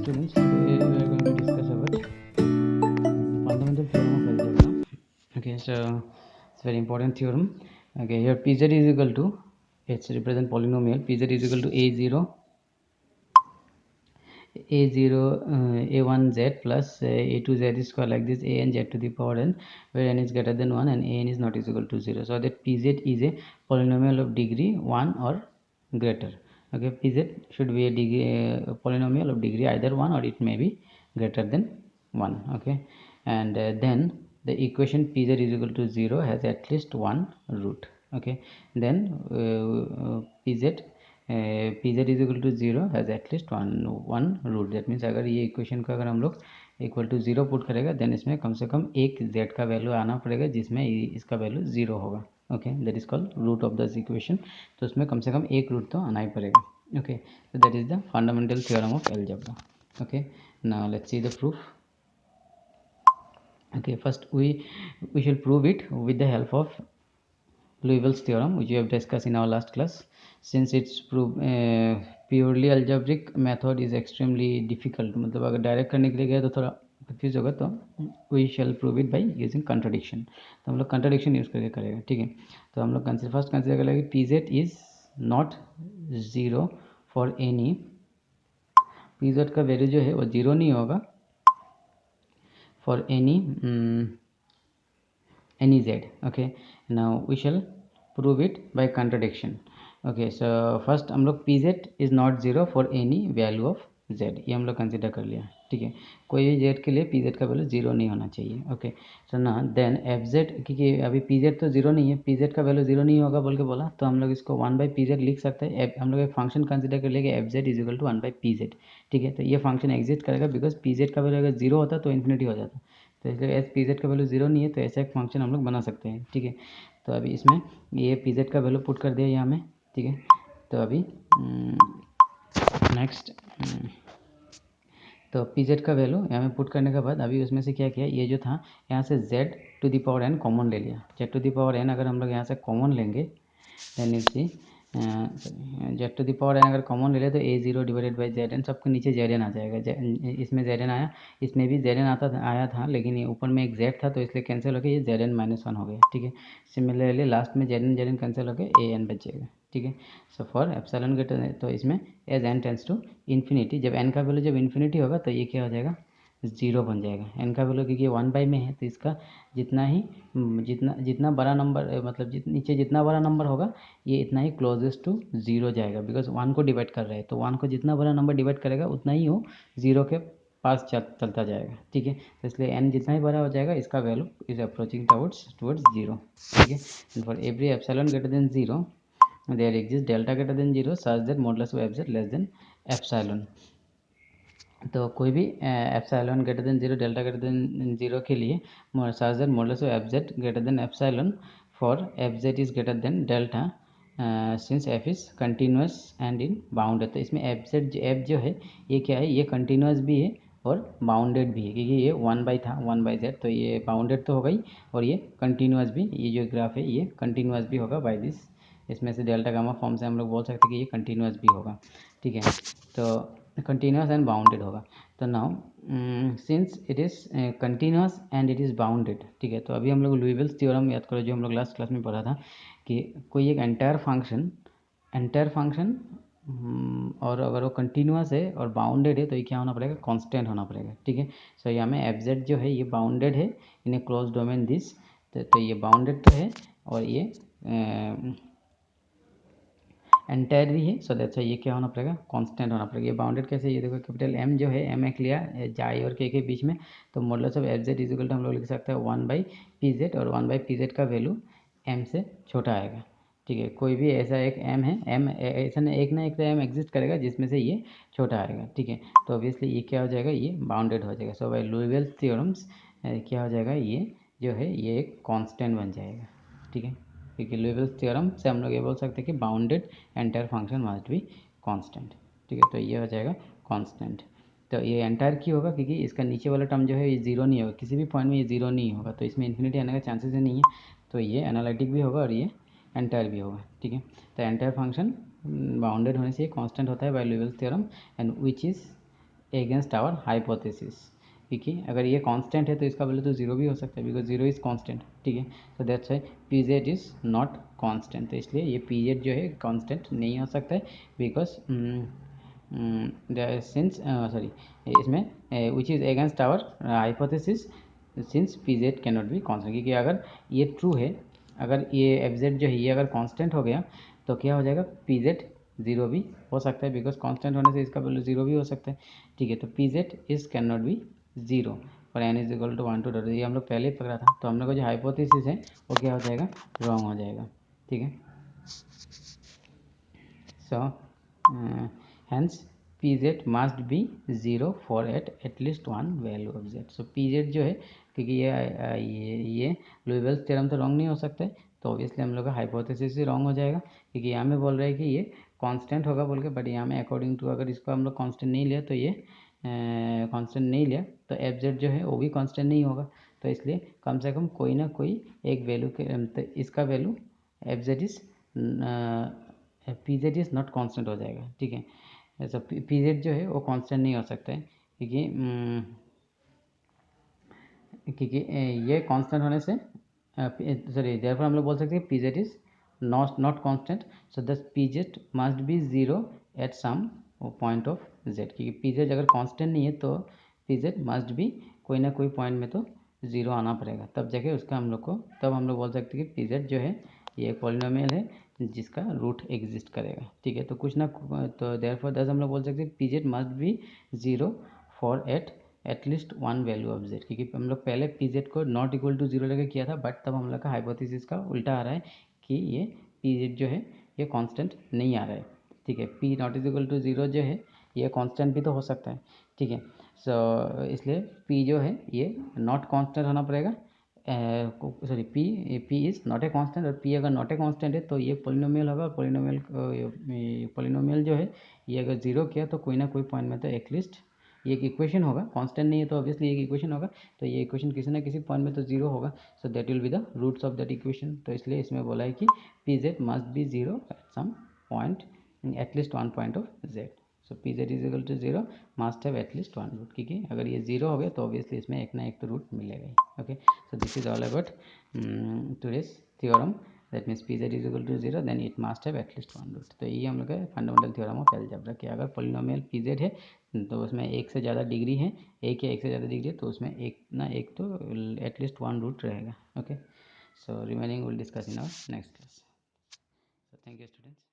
students, today we are going to discuss about fundamental theorem of algebra. Okay, so it's a very important theorem. Okay, here pz is equal to, it's represent polynomial, pz is equal to a1z plus a2z square, like this, a and z to the power n, where n is greater than 1 and a n is not equal to 0, so that pz is a polynomial of degree 1 or greater. Okay, pz should be a polynomial of degree either 1 or it may be greater than 1. Okay, and then the equation pz is equal to 0 has at least one root. Okay, then pz is equal to 0 has at least one root. That means अगर ये equation का अगर हम लोग equal to 0 put करेगा, then इसमें कम से कम एक z का वैल्यू आना पड़ेगा जिसमें इसका वैल्यू 0 होगा. Okay, that is called root of this equation. तो उसमें कम से कम एक रूट तो आना ही पड़ेगा. Okay, so that is the fundamental theorem of algebra. Okay, now let's see the proof. Okay, first we shall prove it with the help of Liouville's theorem, which we have discussed in our last class. Since it's purely algebraic method is extremely difficult, मतलब अगर direct करने के लिए गए तो थोड़ा confuse होगा, तो we shall prove it by using contradiction. तो हम लोग contradiction यूज़ करके करेगा. ठीक है, तो हम लोग फर्स्ट कंसिडर कर लेंगे pz is not 0 for any, pz का वैल्यू जो है वो 0 नहीं होगा for any z. Okay, now we shall prove it by contradiction. Okay, so first हम लोग pz is not 0 for any value of z, ये हम लोग कंसिडर कर लिया. ठीक है, कोई भी z के लिए pz का वैल्यू 0 नहीं होना चाहिए. ओके, सो ना देन fz, क्योंकि अभी pz तो 0 नहीं है, pz का वैल्यू 0 नहीं होगा बोल के बोला, तो हम लोग इसको 1/pz लिख सकते हैं. हम लोग एक फंक्शन कंसिडर कर लेंगे fz is equal to 1/pz. ठीक है, तो ये फंक्शन एग्जिस्ट करेगा बिकॉज pz का वैल्यू अगर 0 होता तो इन्फिनिटी हो जाता, तो इसलिए एस pz का वैल्यू 0 नहीं है, तो ऐसा एक फंक्शन हम लोग बना सकते हैं. ठीक है, तो अभी इसमें ये pz का वैल्यू पुट कर दिया यहाँ में. ठीक है, तो अभी नेक्स्ट, तो pz का वैल्यू यहाँ में पुट करने के बाद अभी उसमें से क्या किया, ये जो था यहाँ से z to the power n common ले लिया. z to the power n अगर हम लोग यहाँ से कॉमन लेंगे, then you see z to the power n अगर कॉमन ले ले तो a0 divided by Z N, सबके नीचे जेड एन आ जाएगा. इसमें जेड एन आया, इसमें भी जेड एन आया था, लेकिन ये ऊपर में एक z था तो इसलिए कैंसिल हो गया, ये जेड एन -1 हो गया. ठीक है, सिमिलरली लास्ट में जेड एन कैंसिल हो गया, a n बचेगा. ठीक है, सो फॉर एप्सिलॉन ग्रेटर, तो इसमें as n tends to infinity, जब n का वैल्यू जब इन्फिनिटी होगा तो ये क्या हो जाएगा, 0 बन जाएगा. n का वैल्यू क्योंकि 1/में है तो इसका जितना बड़ा नंबर, मतलब नीचे जितना बड़ा नंबर होगा ये इतना ही क्लोजेस्ट टू 0 जाएगा, बिकॉज 1 को डिवाइड कर रहे हैं, तो 1 को जितना बड़ा नंबर डिवाइड करेगा उतना ही वो 0 के पास चलता जाएगा. ठीक है, तो इसलिए n जितना ही बड़ा हो जाएगा इसका वैल्यू इज अप्रोचिंग टुवर्ड्स 0. ठीक है, and for every epsilon greater than 0 there exists delta greater than 0 such that modulus of fz less than epsilon. तो कोई भी epsilon greater than 0, delta greater than 0 के लिए such that modulus of fz greater than epsilon for fz is greater than delta since f is continuous and in bounded. तो इसमें f जो है ये क्या है, ये कंटिन्यूस भी है और बाउंडेड भी है, क्योंकि ये 1 था 1/z, तो ये बाउंडेड तो होगा ही और ये कंटिन्यूस भी, ये जो ग्राफ है ये कंटिन्यूस भी होगा बाय दिस. इसमें से डेल्टा गामा फॉर्म से हम लोग बोल सकते हैं कि ये कंटिन्यूस भी होगा. ठीक है, तो कंटिन्यूस एंड बाउंडेड होगा. तो now since it is continuous and it is bounded. ठीक है, तो अभी हम लोग लुईविल्स थ्योरम याद करो जो हम लोग लास्ट क्लास में पढ़ा था, कि कोई एक एंटायर फंक्शन और अगर वो कंटिन्यूस है और बाउंडेड है तो ये क्या होना पड़ेगा, कांस्टेंट होना पड़ेगा. ठीक है, सो यहाँ में एफ जेड जो है ये बाउंडेड है इन ए क्लोज डोमेन दिस, तो ये बाउंडेड तो है और ये एंटायर भी है, सो दैट्स ये क्या होना पड़ेगा, कांस्टेंट होना पड़ेगा. ये बाउंडेड कैसे, ये देखो कैपिटल M जो है M एक लिया जाई और के बीच में, तो modulus of F Z is equal to हम लोग लिख सकते हैं 1/pz, और 1/pz का वैल्यू M से छोटा आएगा. ठीक है, कोई भी ऐसा एक M है, M ऐसा ना एक तो M एग्जिस्ट करेगा जिसमें से ये छोटा आएगा. ठीक है, तो ऑब्वियसली ये क्या हो जाएगा, ये बाउंडेड हो जाएगा. सो बाय लुईविल्स थ्योरम्स क्या हो जाएगा, ये जो है ये एक कांस्टेंट बन जाएगा. ठीक है, क्योंकि लुईविल्स थ्योरम से हम लोग ये बोल सकते हैं कि bounded entire function must be constant. ठीक है, तो ये हो जाएगा कांस्टेंट. तो ये एंटायर क्यों होगा, क्योंकि इसका नीचे वाला टर्म जो है ये 0 नहीं होगा, किसी भी पॉइंट में ये 0 नहीं होगा, तो इसमें इन्फिनिटी आने का चांसेस ही नहीं है, तो ये एनालिटिक भी होगा और ये एंटायर भी होगा. ठीक है, तो एंटायर फंक्शन बाउंडेड होने से कांस्टेंट होता है by Liouville's theorem, and which is against our hypothesis, ठीक है। अगर ये कांस्टेंट है तो इसका वैल्यू तो जीरो भी हो सकता है, बिकॉज जीरो इज कांस्टेंट, ठीक है। So that's why P Z is not constant, तो इसलिए ये पी जेड जो है कांस्टेंट नहीं हो सकता है, बिकॉज सिंस सॉरी इसमें which is against our hypothesis since P Z can not be constant, क्योंकि अगर ये ट्रू है, अगर ये एफ जेड जो है ये अगर कांस्टेंट हो गया तो क्या हो जाएगा, पी जेड जीरो भी हो सकता है, बिकॉज कांस्टेंट होने से इसका वैल्यू जीरो भी हो सकता है, ठीक है। तो P Z is can not be zero और N is equal to 1 to 2, ये हम लोग पहले ही पकड़ा था, तो हम लोग का जो हाइपोथेसिस है वो क्या हो जाएगा, रॉन्ग हो जाएगा, ठीक है। सो hence pz must be zero for at least one value of z। So pz जो है, क्योंकि ये लुईविल्स थ्योरम तो रॉन्ग नहीं हो सकता है, तो ऑब्वियसली हम लोग का हाइपोथेसिस ही रॉन्ग हो जाएगा, क्योंकि यहाँ में बोल रहे हैं कि ये कांस्टेंट होगा बोल के, बट यहाँ में अकॉर्डिंग टू अगर इसको हम लोग कांस्टेंट नहीं लिया तो ये कांस्टेंट नहीं लिया तो एफ जेड जो है वो भी कांस्टेंट नहीं होगा, तो इसलिए कम से कम कोई ना कोई एक वैल्यू के तो इसका value F Z is P Z is not constant हो जाएगा, ठीक है। ऐसा पी जेड जो है वो कांस्टेंट नहीं हो सकता है, क्योंकि ये कांस्टेंट होने से सॉरी देयरफॉर हम लोग बोल सकते हैं P Z is not constant, so this P Z must be zero at some point of Z, क्योंकि पी जेड अगर कांस्टेंट नहीं है तो पी जेड मस्ट बी कोई ना कोई पॉइंट में तो ज़ीरो आना पड़ेगा, तब जाके उसका हम लोग को तब हम लोग बोल सकते हैं कि पी जेड जो है ये एक पॉलिनोमियल है जिसका रूट एग्जिस्ट करेगा, ठीक है। तो कुछ ना तो देयरफॉर दस हम लोग बोल सकते हैं P Z must be zero for at least one value of Z, क्योंकि हम लोग पहले पी जेड को नॉट इक्वल टू जीरो लेकर किया था, बट तब हम लोग का हाइपोथेसिस का उल्टा आ रहा है कि ये पी जेड जो है ये कांस्टेंट नहीं आ रहा है, ठीक है। P not is equal to zero जो है ये कांस्टेंट भी तो हो सकता है, ठीक है। सो इसलिए पी जो है ये नॉट कांस्टेंट होना पड़ेगा, sorry P is not a constant, और पी अगर नॉट ए कांस्टेंट है तो ये पोलिनोमियल होगा, और पोलिनोमियल जो है ये अगर जीरो किया तो कोई ना कोई पॉइंट में तो एटलीस्ट ये एक इक्वेशन होगा, कांस्टेंट नहीं है तो ऑब्वियसली एक इक्वेशन होगा, तो ये इक्वेशन किसी ना किसी पॉइंट में तो जीरो होगा, so that will be the roots of that equation. तो इसलिए इसमें बोला है कि P Z must be zero at some point at least one point of Z, so P Z is equal to zero must have at least one root, क्योंकि अगर ये zero हो गया तो ऑब्वियसली इसमें एक ना एक तो रूट मिलेगा ही, okay. So this is all about today's theorem, that means P Z is equal to zero then it must have at least one root. तो ये हम लोग का फंडामेंटल थ्योरम ऑफ अलजेब्रा कि अगर पोलिनोमियल पी जेड है तो उसमें एक से ज़्यादा डिग्री है, एक या एक से ज़्यादा डिग्री है तो उसमें एक ना एक तो एटलीस्ट वन रूट रहेगा, okay. So remaining will discuss in our next class. So thank you students.